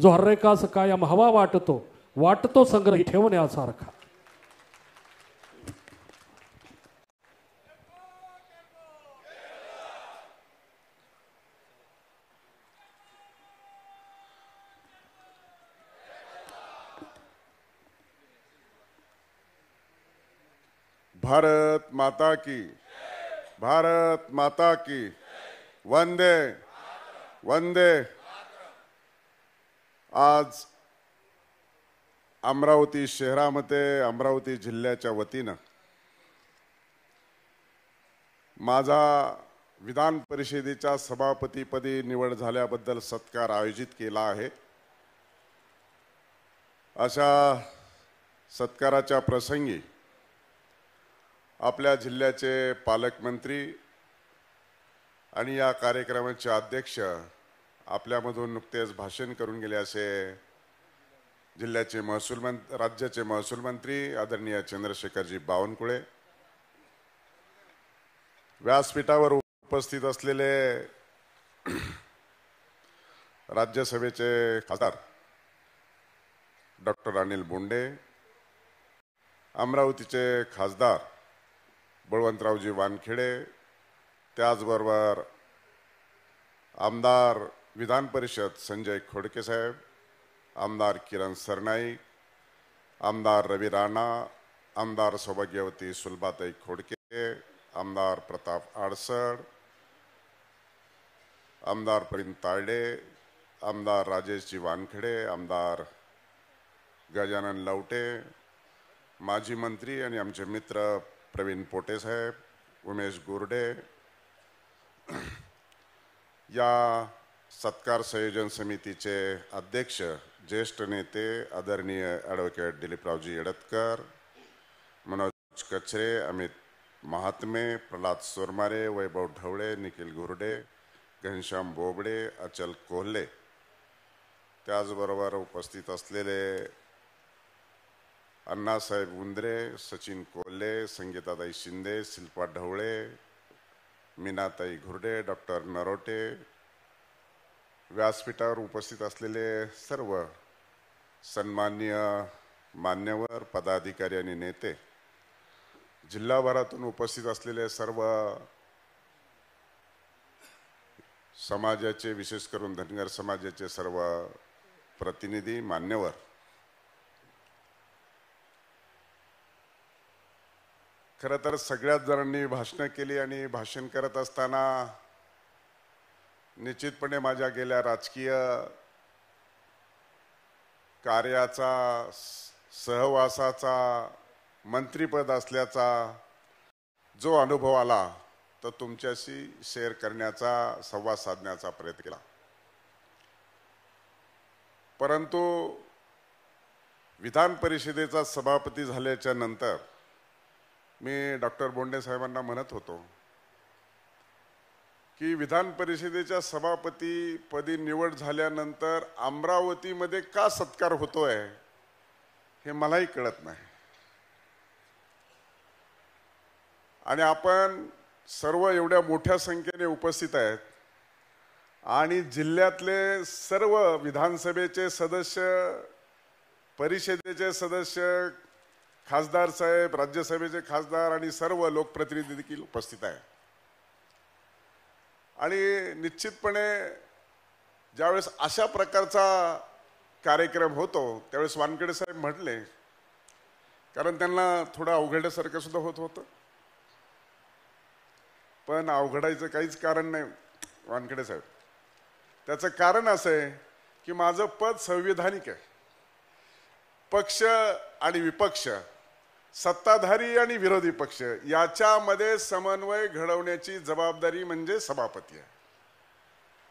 जो हर्रेकास कायम हवा वाटतो, वाटतो संग्रही ठेवण्यासारखा. भारत माता की, भारत माता की, वंदे वंदे. आज अमरावती शहरामध्ये अमरावती जिल्ह्याच्या वतीनं माझा विधान परिषदेच्या सभापतीपदी निवड झाल्याबद्दल सत्कार आयोजित केला आहे. अशा सत्काराच्या प्रसंगी आपल्या जिल्ह्याचे पालकमंत्री आणि या कार्यक्रमाचे अध्यक्ष आपल्यामधून नुकतेच भाषण करून गेले असे जिल्ह्याचे राज्याचे महसूल मंत्री आदरणीय चंद्रशेखरजी बावनकुळे, व्यासपीठावर उपस्थित असलेले राज्यसभेचे खासदार डॉक्टर अनिल बोंडे, अमरावतीचे खासदार बळवंतरावजी वानखेडे, त्याचबरोबर आमदार विधान परिषद संजय खोडके साहेब, आमदार किरण सरनाईक, आमदार रवी राणा, आमदार सौभाग्यवती सुलभाताई खोडके, आमदार प्रताप आडसड, आमदार परिंद तायडे, आमदार राजेशजी वानखेडे, आमदार गजानन लवटे, माजी मंत्री आणि आमचे मित्र प्रवीण पोटे साहेब, उमेश गुरडे, या सत्कार संयोजन समितीचे अध्यक्ष ज्येष्ठ नेते आदरणीय ॲडव्होकेट दिलीपरावजी यडतकर, मनोज कचरे, अमित महात्मे, प्रल्हाद सोरमारे, वैभव ढवळे, निखिल गुरडे, घनश्याम बोबडे, अचल कोल्हे, त्याचबरोबर उपस्थित असलेले अण्णासाहेब उंदरे, सचिन कोल्हे, संगीताताई शिंदे, शिल्पा ढवळे, मीनाताई घुर्डे, डॉक्टर नरोटे, व्यासपीठावर उपस्थित असलेले सर्व सन्माननीय मान्यवर पदाधिकारी आणि नेते, जिल्हाभरातून उपस्थित असलेले सर्व समाजाचे, विशेष करून धनगर समाजाचे सर्व प्रतिनिधी, मान्यवर, खरं तर सगळ्याच जणांनी भाषणं केली आणि भाषण करत असताना निश्चितपणे माझ्या गेल्या राजकीय कार्याचा, सहवासाचा, मंत्रिपद असल्याचा जो अनुभव आला तो तुमच्याशी शेअर करण्याचा, संवाद साधण्याचा प्रयत्न केला. परंतु विधान परिषदेचा सभापती झाल्याच्या नंतर मी डॉक्टर बोंडे साहेबांना म्हणत होतो की विधान परिषदेच्या सभापती पदी निवड झाल्यानंतर अमरावतीमध्ये का सत्कार होतोय हे मलाही कळत नाही. आणि आपण सर्व एवढ्या मोठ्या संख्येने उपस्थित आहेत आणि जिल्ह्यातले सर्व विधानसभेचे सदस्य, परिषदेचे सदस्य, खासदार साहेब, राज्यसभेचे खासदार आणि सर्व लोकप्रतिनिधी देखील उपस्थित आहेत. आणि निश्चितपणे ज्यावेळेस अशा प्रकारचा कार्यक्रम होतो त्यावेळेस वानखेडे साहेब म्हटले, कारण त्यांना थोडं अवघडल्यासारखं सुद्धा होत होतं, पण अवघडायचं काहीच कारण नाही वानखेडे साहेब. त्याचं कारण असं आहे की माझं पद संविधानिक आहे. पक्ष आणि विपक्ष, सत्ताधारी आणि विरोधी पक्ष याच्यामध्ये समन्वय घडवण्याची जबाबदारी म्हणजे सभापती आहे.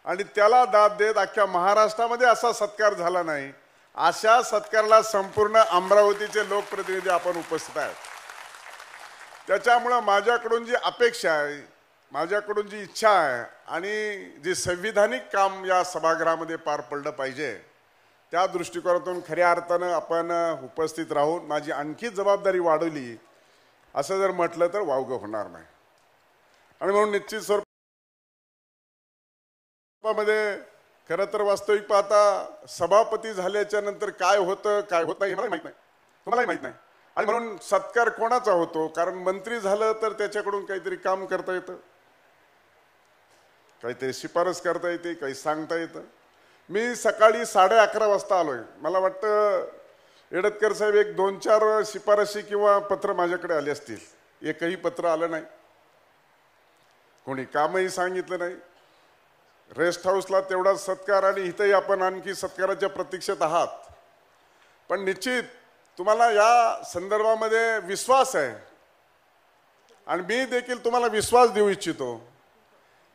आणि त्याला दाद देत अख्ख्या महाराष्ट्रामध्ये असा सत्कार झाला नाही. अशा सत्काराला संपूर्ण अमरावतीचे लोकप्रतिनिधी आपण उपस्थित आहेत. त्याच्यामुळे माझ्याकडून जी अपेक्षा आहे, माझ्याकडून जी इच्छा आहे आणि जी संविधानिक काम या सभागृहामध्ये पार पडलं पाहिजे, त्या दृष्टिकोनातून खऱ्या अर्थानं आपण उपस्थित राहून माझी आणखी जबाबदारी वाढवली असं जर म्हटलं तर वावगं होणार नाही. आणि म्हणून निश्चित स्वरूपामध्ये खरं तर वास्तविक पाहता सभापती झाल्याच्या नंतर काय होतं काय होत नाही हे मला माहित नाही, तुम्हालाही माहित नाही. आणि म्हणून सत्कार कोणाचा होतो, कारण मंत्री झालं तर त्याच्याकडून काहीतरी काम करता येतं, काहीतरी शिफारस करता येते, काही सांगता येतं. मी सकाळी 11:30 वाजता आलोय. मला वाटतं एडतकर साहेब एक 2-4 शिफारशी किंवा पत्र माझ्याकडे आले असतील. एकही पत्र आलं नाही, कोणी कामही सांगितलं नाही. रेस्ट हाऊसला तेवढाच सत्कार आणि इथंही आपण आणखी सत्काराच्या प्रतीक्षेत आहात. पण निश्चित तुम्हाला या संदर्भामध्ये विश्वास आहे आणि मी देखील तुम्हाला विश्वास देऊ इच्छितो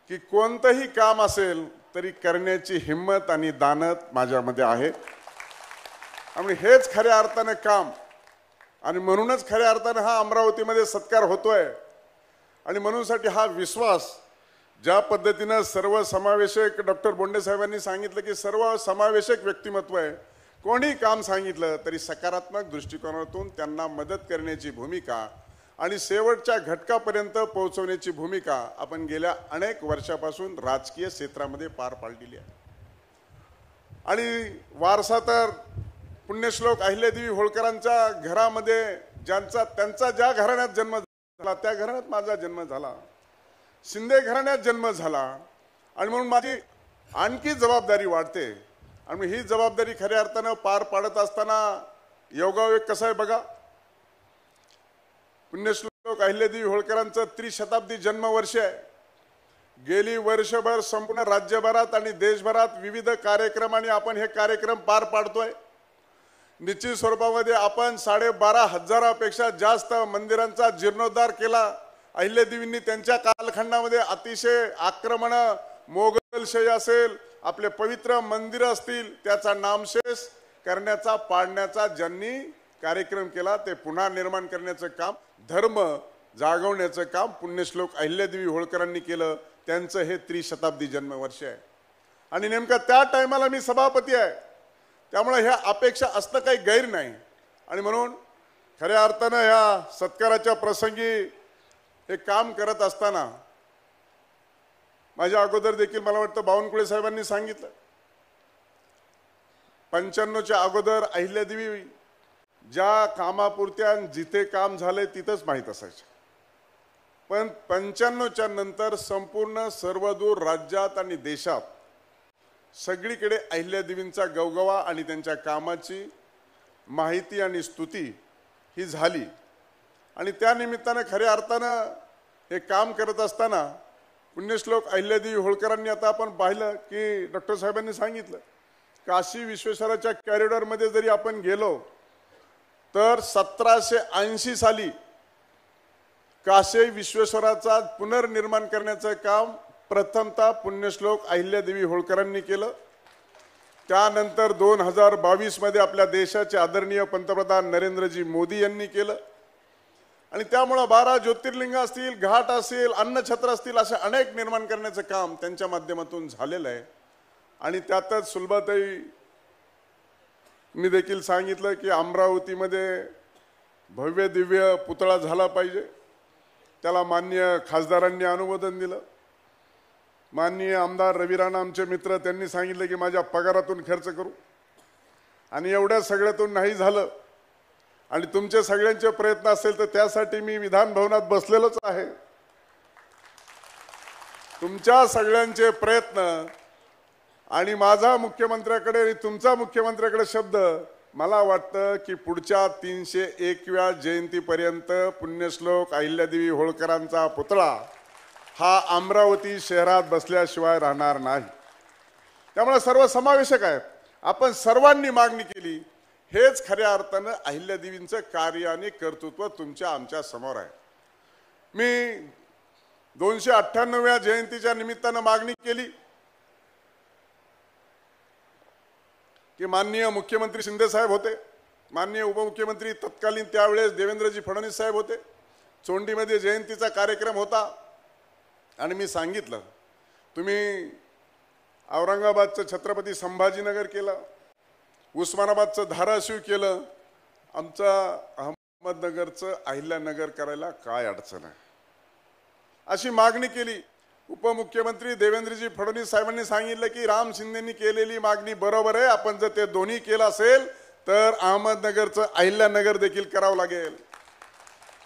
की कोणतंही काम असेल तरी करण्याची हिम्मत आणि दानत माझ्यामध्ये आहे. आणि हेच खऱ्या अर्थाने काम आणि म्हणूनच खऱ्या अर्थाने हा अमरावतीमध्ये सत्कार होतोय. आणि म्हणूनसाठी हा विश्वास ज्या पद्धतीनं सर्वसमावेशक डॉक्टर बोंडे साहेबांनी सांगितलं की सर्वसमावेशक व्यक्तिमत्व आहे. कोणी काम सांगितलं तरी सकारात्मक दृष्टिकोनातून त्यांना मदत करण्याची भूमिका आणि शेवटच्या घटकापर्यंत पोहोचवण्याची भूमिका आपण गेल्या अनेक वर्षापासून राजकीय क्षेत्रामध्ये पार पाडलेली आहे. आणि वारसा तर पुण्यश्लोक अहिल्यादेवी होळकरांच्या घरामध्ये त्यांचा ज्या घराण्यात जन्म झाला त्या घराण्यात माझा जन्म झाला, शिंदे घराण्यात जन्म झाला. आणि म्हणून माझी आणखी जबाबदारी वाढते. आणि ही जबाबदारी खऱ्या अर्थानं पार पाडत असताना योगायोग कसा आहे बघा. पुण्यश्लोक अहिल्यादेवी होळकरांचं त्रिशताब्दी जन्मवर्ष आहे. गेली वर्षभर संपूर्ण राज्यभरात आणि देशभरात विविध कार्यक्रमांनी आपण हे कार्यक्रम पार पाडतोय. निश्चित स्वरूपामध्ये आपण 12,500पेक्षा जास्त मंदिरांचा जीर्णोद्धार केला. अहिल्यादेवींनी त्यांच्या कालखंडामध्ये अतिशय आक्रमण, मोगलशाही असेल, आपले पवित्र मंदिर असतील, त्याचा नामशेष करण्याचा पाडण्याचा ज्यांनी कार्यक्रम केला ते पुन्हा निर्माण करण्याचं काम, धर्म जागवण्याचं काम पुण्यश्लोक अहिल्यादेवी होळकरांनी केलं. त्यांचं हे त्रिशताब्दी जन्मवर्ष आहे. आणि नेमका त्या टायमाला मी सभापती आहे, त्यामुळे ह्या अपेक्षा असणं काही गैर नाही. आणि म्हणून खऱ्या अर्थानं ह्या सत्काराच्या प्रसंगी हे काम करत असताना माझ्या अगोदर देखील मला वाटतं बावनकुळे साहेबांनी सांगितलं 95च्या अगोदर अहिल्यादेवी ज्या कामापुरत्या जिथे काम झाले तिथंच माहीत असायचं. पण 95च्या नंतर संपूर्ण सर्वदूर राज्यात आणि देशात सगळीकडे अहिल्यादेवींचा गवगवा आणि त्यांच्या कामाची माहिती आणि स्तुती ही झाली. आणि त्या निमित्तानं खऱ्या अर्थानं हे काम करत असताना पुण्यश्लोक अहिल्यादेवी होळकरांनी आता आपण पाहिलं की डॉक्टर साहेबांनी सांगितलं काशी विश्वेश्वराच्या कॉरिडॉरमध्ये जरी आपण गेलो तर 1780 साली काशी विश्वेश्वराचा पुनर्निर्माण करण्याचं काम प्रथमतः पुण्यश्लोक अहिल्यादेवी होळकरांनी केलं. त्यानंतर 2022 मध्ये आपल्या देशाचे आदरणीय पंतप्रधान नरेंद्रजी मोदी यांनी केलं. आणि त्यामुळे 12 ज्योतिर्लिंग असतील, घाट असेल, अन्नछत्र असतील, असे अनेक निर्माण करण्याचं काम त्यांच्या माध्यमातून झालेलं आहे. आणि त्यातच सुलभाताई मी देखील सांगितलं की अमरावतीमध्ये भव्य दिव्य पुतळा झाला पाहिजे. त्याला माननीय खासदारांनी अनुमोदन दिलं. माननीय आमदार रवी राणा आमचे मित्र त्यांनी सांगितलं की माझ्या पगारातून खर्च करू. आणि एवढ्या सगळ्यातून नाही झालं आणि तुमचे सगळ्यांचे प्रयत्न असेल तर त्यासाठी मी विधान भवनात बसलेलोच आहे. तुमच्या सगळ्यांचे प्रयत्न आणि माझा मुख्यमंत्र्याकडे आणि तुमचा मुख्यमंत्र्याकडे शब्द, मला वाटतं की पुढच्या 301व्या जयंतीपर्यंत पुण्यश्लोक अहिल्यादेवी होळकरांचा पुतळा हा अमरावती शहरात बसल्याशिवाय राहणार नाही. त्यामुळे सर्व समावेशक आहेत. आपण सर्वांनी मागणी केली. हेच खऱ्या अर्थानं अहिल्यादेवींचं कार्य आणि कर्तृत्व तुमच्या आमच्या समोर आहे. मी 298व्या जयंतीच्या निमित्तानं मागणी केली की माननीय मुख्यमंत्री शिंदे साहेब होते, माननीय उपमुख्यमंत्री तत्कालीन त्यावेळेस देवेंद्रजी फडणवीस साहेब होते. चोंडीमध्ये जयंतीचा कार्यक्रम होता आणि मी सांगितलं तुम्ही औरंगाबादचं छत्रपती संभाजीनगर केलं, उस्मानाबादचं धाराशिव केलं, आमचं अहमदनगरचं अहिल्यानगर करायला काय अडचण आहे, अशी मागणी केली. उपमुख्यमंत्री देवेंद्रजी फडणवीस साहेबांनी सांगितलं की राम शिंदेंनी केलेली मागणी बरोबर आहे, आपण जर ते दोन्ही केलं असेल तर अहमदनगरचं अहिल्यानगर देखील करावं लागेल.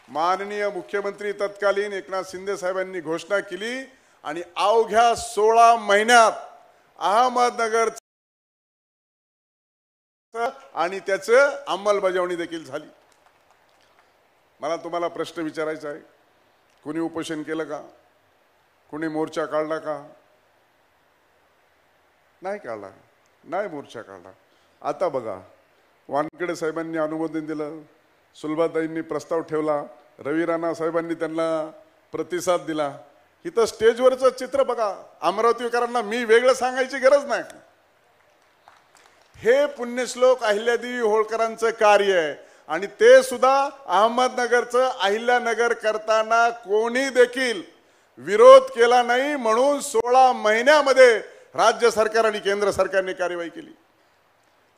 माननीय मुख्यमंत्री तत्कालीन एकनाथ शिंदे साहेबांनी घोषणा केली आणि अवघ्या 16 महिन्यात अहमदनगर आणि त्याचं अंमलबजावणी देखील झाली. मला तुम्हाला प्रश्न विचारायचा आहे, कोणी उपोषण केलं का? कोणी मोर्चा काढला का? नाही काढला, नाही मोर्चा काढला. आता बघा, वानखेडे साहेबांनी अनुमोदन दिलं, सुलभाताईंनी प्रस्ताव ठेवला, रवी राणा साहेबांनी त्यांना प्रतिसाद दिला. इथं स्टेजवरचं चित्र बघा. अमरावतीकरांना मी वेगळं सांगायची गरज नाही. हे पुण्यश्लोक अहिल्यादेवी होळकरांचं कार्य आहे आणि ते सुद्धा अहमदनगरचं अहिल्यानगर करताना कोणी देखील विरोध केला नाही, म्हणून 16 महिन्यामध्ये राज्य सरकार आणि केंद्र सरकारने कार्यवाही केली.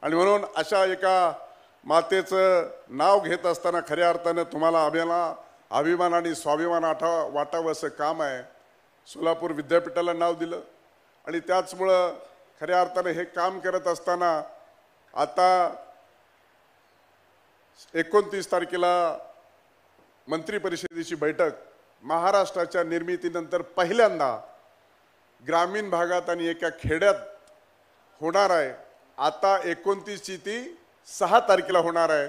आणि म्हणून अशा एका मातेचं नाव घेत असताना खऱ्या अर्थानं तुम्हाला अभिमान आणि स्वाभिमान वाटावं असं काम आहे. सोलापूर विद्यापीठाला नाव दिलं आणि त्याचमुळं खऱ्या अर्थानं हे काम करत असताना आता 29 तारखेला मंत्री परिषदेची बैठक महाराष्ट्राच्या निर्मितीनंतर पहिल्यांदा ग्रामीण भागात आणि एका खेड्यात होणार आहे. आता 29ची ती 6 तारखेला होणार आहे.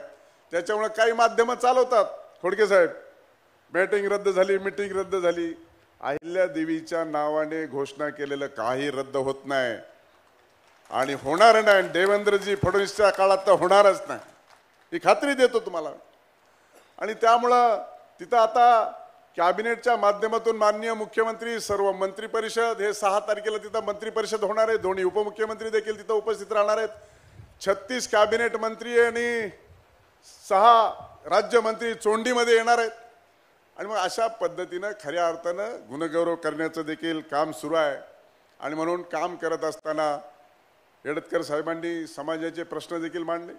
त्याच्यामुळे काही माध्यमं चालवतात, खोडके साहेब मीटिंग रद्द झाली, मीटिंग रद्द झाली. अहिल्यादेवीच्या नावाने घोषणा केलेलं काही रद्द होत नाही आणि होणार नाही. देवेंद्रजी फडणवीसच्या काळात तर होणारच नाही, ही खात्री देतो तुम्हाला. आणि त्यामुळं तिथं आता कॅबिनेटच्या माध्यमातून माननीय मुख्यमंत्री, सर्व मंत्री परिषद, हे 6 तारखेला तिथं मंत्री परिषद होणार आहे. दोन्ही उपमुख्यमंत्री देखील तिथं उपस्थित राहणार आहेत. 36 कॅबिनेट मंत्री आणि 6 राज्यमंत्री चोंडीमध्ये येणार आहेत. आणि मग अशा पद्धतीनं खऱ्या अर्थानं गुणगौरव करण्याचं देखील काम सुरू आहे. आणि म्हणून काम करत असताना येडतकर साहेबांनी समाजाचे प्रश्न देखील मांडले.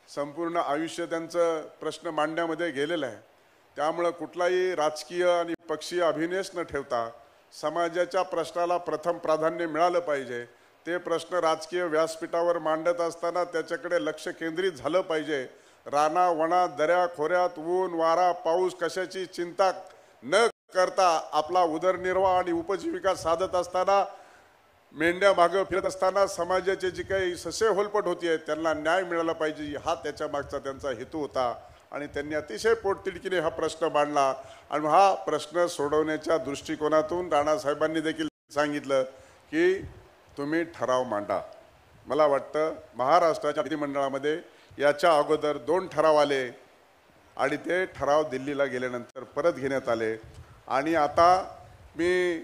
संपूर्ण आयुष्य त्यांचं प्रश्न मांडण्यामध्ये गेलेलं आहे. त्यामुळं कुठलाही राजकीय आणि पक्षीय अभिनयच न ठेवता समाजाच्या प्रश्नाला प्रथम प्राधान्य मिळालं पाहिजे. ते प्रश्न राजकीय व्यासपीठावर मांडत असताना त्याच्याकडे लक्ष केंद्रित झालं पाहिजे. राना वना दऱ्या खोऱ्यात ऊन वारा पाऊस कशाची चिंता न करता आपला उदरनिर्वाह आणि उपजीविका साधत असताना, मेंढ्या मागं फिरत असताना समाजाचे जी काही ससे होलपट होती त्यांना न्याय मिळाला पाहिजे, हा त्याच्या मागचा त्यांचा हेतू होता. आणि त्यांनी अतिशय पोटतिडकीने हा प्रश्न मांडला. आणि हा प्रश्न सोडवण्याच्या दृष्टिकोनातून राणासाहेबांनी देखील सांगितलं की तुम्ही ठराव मांडा. मला वाटतं महाराष्ट्राच्या विधिमंडळामध्ये याच्या अगोदर 2 ठराव आले आणि ते ठराव दिल्लीला गेल्यानंतर परत घेण्यात आले. आणि आता मी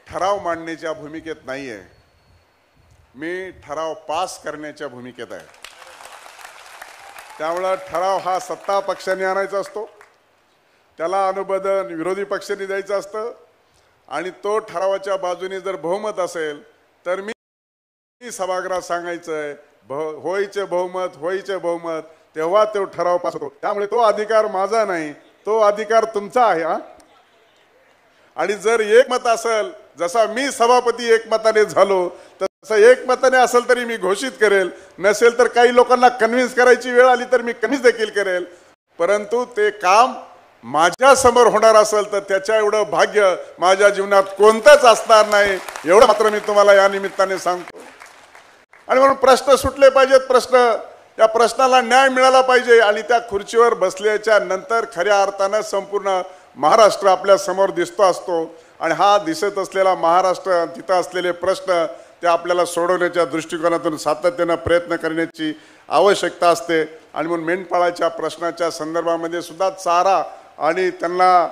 ठराव मांडण्याच्या भूमिकेत नाही आहे, मी ठराव पास करण्याच्या भूमिकेत आहे. त्यामुळं ठराव हा सत्ता पक्षाने आणायचा असतो, त्याला अनुमोदन विरोधी पक्षाने द्यायचं असतं. आणि तो ठरावाच्या बाजूने जर बहुमत असेल तर मी सभागृहात सांगायचंय होईचे बहुमत, होईचे बहुमत, तेव्हा तो ठराव पास होतो. त्यामुळे तो अधिकार माझा नाही, तो अधिकार तुमचा आहे. आणि जर एकमत असेल, जसा मी सभापती एकमताने झालो तसं एकमताने असेल तरी मी घोषित करेल, नसेल तर काही लोकांना कन्व्हिन्स करायची वेळ आली तर मी कन्व्हिन्स देखील करेल. परंतु ते काम माझ्या समोर होणार असेल तर त्याच्या एवढं भाग्य माझ्या जीवनात कोणतंच असणार नाही, एवढं मात्र मी तुम्हाला या निमित्ताने सांगतो. आणि म्हणून प्रश्न सुटले पाहिजेत, या प्रश्नाला न्याय मिळाला पाहिजे. आणि त्या खुर्चीवर बसल्याच्या नंतर खऱ्या अर्थानं संपूर्ण महाराष्ट्र आपल्या समोर दिसतो असतो. आणि हा दिसत असलेला महाराष्ट्र, तिथं असलेले प्रश्न ते आपल्याला सोडवण्याच्या दृष्टिकोनातून सातत्यानं प्रयत्न करण्याची आवश्यकता असते. आणि म्हणून मेंढपाळाच्या प्रश्नाच्या संदर्भामध्ये सुद्धा चारा आणि त्यांना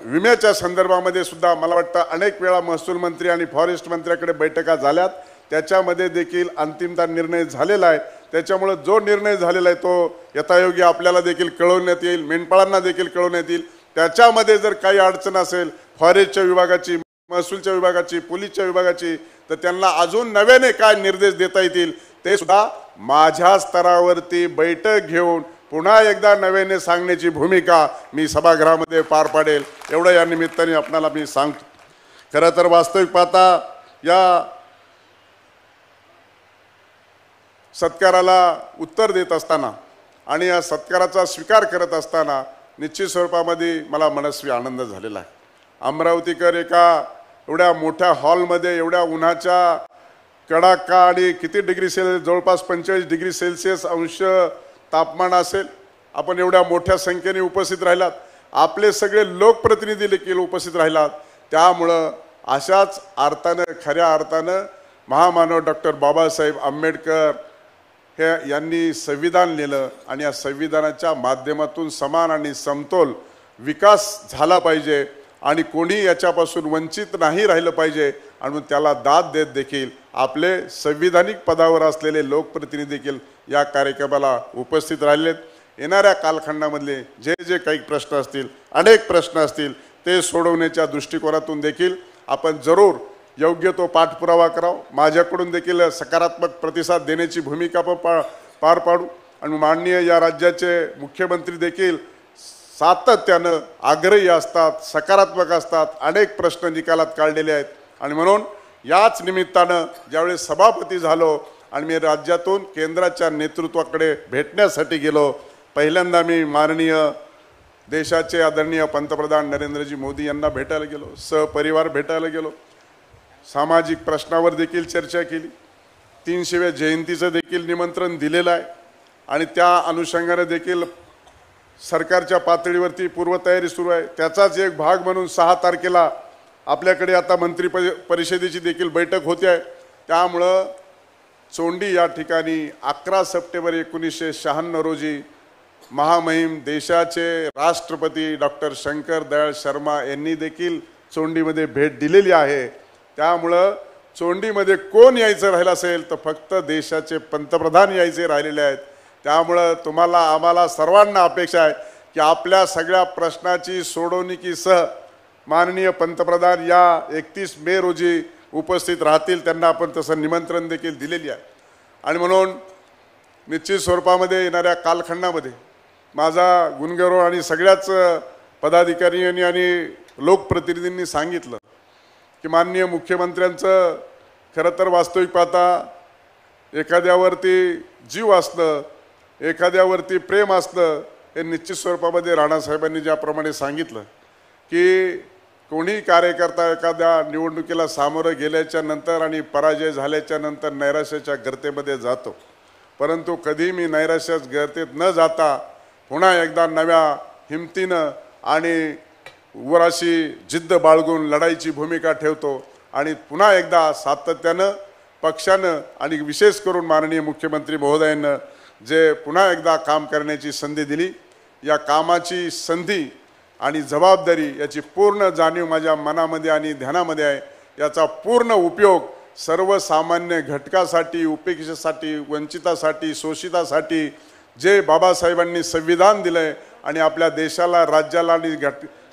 विम्याच्या संदर्भामध्ये सुद्धा मला वाटतं अनेक वेळा महसूल मंत्री आणि फॉरेस्ट मंत्र्याकडे बैठका झाल्यात, त्याच्यामध्ये देखील अंतिमता निर्णय झालेला आहे. त्याच्यामुळे जो निर्णय झालेला आहे तो यथायोग्य आपल्याला देखील कळवण्यात येईल, मेंढपाळांना देखील कळवण्यात येईल. त्याच्यामध्ये जर काही अडचण असेल फॉरेस्टच्या विभागाची, महसूलच्या विभागाची, पोलीसच्या विभागाची, तर त्यांना अजून नव्याने काय निर्देश देता येतील ते सुद्धा माझ्या स्तरावरती बैठक घेऊन पुन्हा एकदा नव्याने सांगण्याची भूमिका मी सभागृहामध्ये पार पाडेल. एवढं या निमित्ताने आपल्याला मी सांगतो. खरं तर वास्तविक पाहता या सत्काराला उत्तर देत असताना आणि या सत्काराचा स्वीकार करत असताना निश्चित स्वरूपामध्ये मला मनस्वी आनंद झालेला आहे। अमरावतीकर एका एवढ्या मोठ्या हॉलमध्ये एवढ्या उन्हाच्या कडाका आणि किती डिग्री सेल्सिअस जवळपास 45 डिग्री सेल्सिअस अंश तापमान असेल, आपण एवढ्या मोठ्या संख्येने उपस्थित राहिलात, आपले सगळे लोकप्रतिनिधी देखील उपस्थित राहिलात। त्यामुळं अशाच अर्थानं खऱ्या अर्थानं महामानव डॉक्टर बाबासाहेब आंबेडकर हे यांनी संविधान लिहिलं आणि या संविधानाच्या माध्यमातून समान आणि समतोल विकास झाला पाहिजे आणि कोणी याच्यापासून वंचित नाही राहिलं पाहिजे आणि त्याला दाद देत देखील आपले संविधानिक पदावर असलेले लोकप्रतिनिधी देखील या कार्यक्रमाला उपस्थित राहिलेत। येणाऱ्या कालखंडामधले जे जे काही प्रश्न असतील, अनेक प्रश्न असतील, ते सोडवण्याच्या दृष्टिकोनातून देखील आपण जरूर योग्य तो पाठपुरावा करावा। माझ्याकडून देखील सकारात्मक प्रतिसाद देण्याची भूमिका आपण पार पाडू आणि माननीय या राज्याचे मुख्यमंत्री देखील सातत्यानं आग्रही असतात, सकारात्मक असतात, अनेक प्रश्न निकालात काढलेले आहेत आणि म्हणून याच निमित्तानं ज्यावेळेस सभापती झालो आणि मी राज्यातून केंद्राच्या नेतृत्वाकडे भेटण्यासाठी गेलो, पहिल्यांदा मी माननीय देशाचे आदरणीय पंतप्रधान नरेंद्रजी मोदी यांना भेटायला गेलो, सहपरिवार भेटायला गेलो, सामाजिक प्रश्नावर देखील चर्चा केली, 300व्या जयंतीचं देखील निमंत्रण दिलेलं आहे आणि त्या अनुषंगाने देखील सरकारच्या पातळीवरती पूर्वतयारी सुरू आहे। त्याचाच एक भाग म्हणून 6 तारखेला आपल्याकडे आता मंत्री परिषदेची देखील बैठक होते आहे। त्यामुळं चोंडी या ठिकाणी 11 सप्टेंबर 1996 रोजी महामहिम देशाचे राष्ट्रपती डॉक्टर शंकर दयाळ शर्मा यांनी देखील चोंडीमध्ये भेट दिलेली आहे। त्यामुळं चोंडीमध्ये कोण यायचं राहिलं असेल तर फक्त देशाचे पंतप्रधान यायचे राहिलेले आहेत। त्यामुळं तुम्हाला आम्हाला सर्वांना अपेक्षा आहे की आपल्या सगळ्या प्रश्नाची सोडवणुकीसह माननीय पंतप्रधान या 31 मे रोजी उपस्थित राहतील, त्यांना आपण तसं निमंत्रण देखील दिलेली आहे आणि म्हणून निश्चित स्वरूपामध्ये येणाऱ्या कालखंडामध्ये माझा गुणगौरव आणि सगळ्याच पदाधिकाऱ्यांनी आणि लोकप्रतिनिधींनी सांगितलं की माननीय मुख्यमंत्र्यांचं खरं तर वास्तविक पाहता एखाद्यावरती जीव असणं, एखाद्यावरती प्रेम असणं हे निश्चित स्वरूपामध्ये राणासाहेबांनी ज्याप्रमाणे सांगितलं की कोणी कार्यकर्ता एखाद्या निवडणुकीला सामोरं गेल्याच्या नंतर आणि पराजय झाल्याच्या नंतर नैराश्याच्या गर्तेमध्ये जातो, परंतु कधी मी नैराश्याच्या गर्तेत न जाता पुन्हा एकदा नव्या हिमतीनं आणि वराशी जिद्द बाळगून लढाईची भूमिका ठेवतो आणि पुन्हा एकदा सातत्यानं पक्षानं आणि विशेष करून माननीय मुख्यमंत्री महोदयांना जे पुन्हा एकदा काम करण्याची संधी दिली, या कामाची संधी आणि जबाबदारी याची पूर्ण जाणीव माझ्या मनामध्ये आणि ध्यानामध्ये आहे। याचा पूर्ण उपयोग सर्वसामान्य घटकासाठी, उपेक्षेसाठी, वंचितासाठी, शोषितासाठी जे बाबासाहेबांनी संविधान दिलंय आणि आपल्या देशाला, राज्याला आणि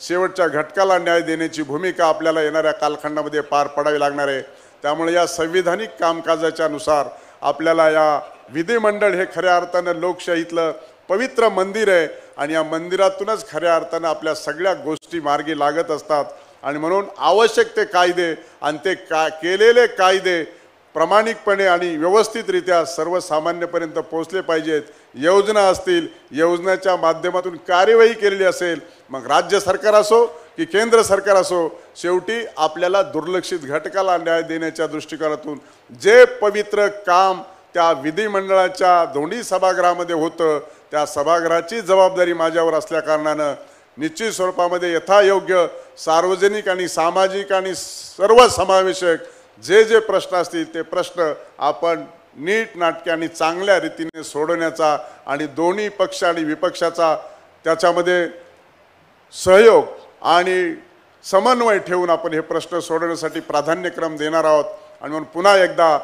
शेवटच्या घटकाला न्याय देण्याची भूमिका आपल्याला येणाऱ्या कालखंडामध्ये पार पाडावी लागणार आहे। त्यामुळे या संविधानिक कामकाजाच्या नुसार आपल्याला या विधिमंडळ हे खऱ्या अर्थानं लोकशाहीतलं पवित्र मंदिर आहे आणि या मंदिरातूनच खऱ्या अर्थानं आपल्या सगळ्या गोष्टी मार्गी लागत असतात आणि म्हणून आवश्यक ते कायदे आणि ते केलेले कायदे प्रामाणिकपणे आणि व्यवस्थितरित्या सर्वसामान्यपर्यंत पोहोचले पाहिजेत। योजना असतील, योजनेच्या माध्यमातून कार्यवाही केलेली असेल, मग राज्य सरकार असो की केंद्र सरकार असो, शेवटी आपल्याला दुर्लक्षित घटकाला न्याय देण्याच्या दृष्टिकोनातून जे पवित्र काम त्या विधिमंडळाच्या दोन्ही सभागृहामध्ये होतं, त्या सभागृहाची जबाबदारी माझ्यावर असल्या कारणानं निश्चित स्वरूपामध्ये यथायोग्य सार्वजनिक आणि सामाजिक आणि सर्वसमावेशक जे जे प्रश्न असतील ते प्रश्न आपण नीट नाटके आणि चांगल्या रीतीने सोडवण्याचा आणि दोन्ही पक्ष आणि विपक्षाचा त्याच्यामध्ये सहयोग आणि समन्वय ठेवून आपण हे प्रश्न सोडवण्यासाठी प्राधान्यक्रम देणार आहोत आणि म्हणून पुन्हा एकदा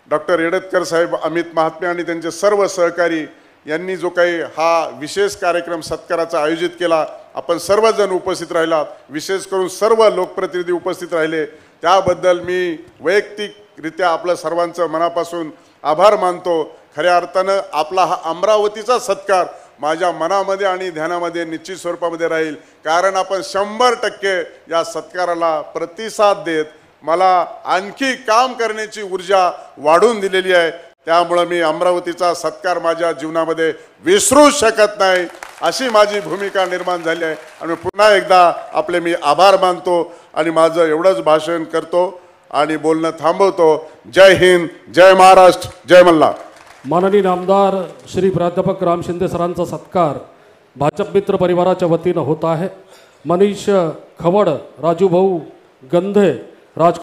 डॉक्टर येडतकर साहेब, अमित महात्मे आणि त्यांचे सर्व सहकारी यांनी जो काही हा विशेष कार्यक्रम सत्काराचा आयोजित केला, आपण सर्वजण उपस्थित राहिलात, विशेष करून सर्व लोकप्रतिनिधी उपस्थित राहिले, त्याबद्दल मी वैयक्तिकरित्या आपलं सर्वांचं मनापासून आभार मानतो। खऱ्या अर्थानं आपला हा अमरावतीचा सत्कार माझ्या मनामध्ये आणि ध्यानामध्ये निश्चित स्वरूपामध्ये राहील, कारण आपण 100% या सत्काराला प्रतिसाद देत मला आणखी काम करण्याची ऊर्जा वाढून दिलेली आहे. त्यामुळे मी अमरावतीचा सत्कार माझ्या जीवनामध्ये विसरू शकत नाही, अशी माझी भूमिका निर्माण झाली आहे. आणि पुन्हा एकदा आपले मी आभार मानतो आणि माझं एवढंच भाषण करतो आणि बोलणं थांबवतो. जय हिंद, जय महाराष्ट्र, जय मल्हार. माननीय आमदार श्री प्राध्यापक राम शिंदे सरांचा सत्कार भाजप मित्र परिवाराच्या वतीनं होत आहे. मनीष खवड, राजू भाऊ गंधे, राज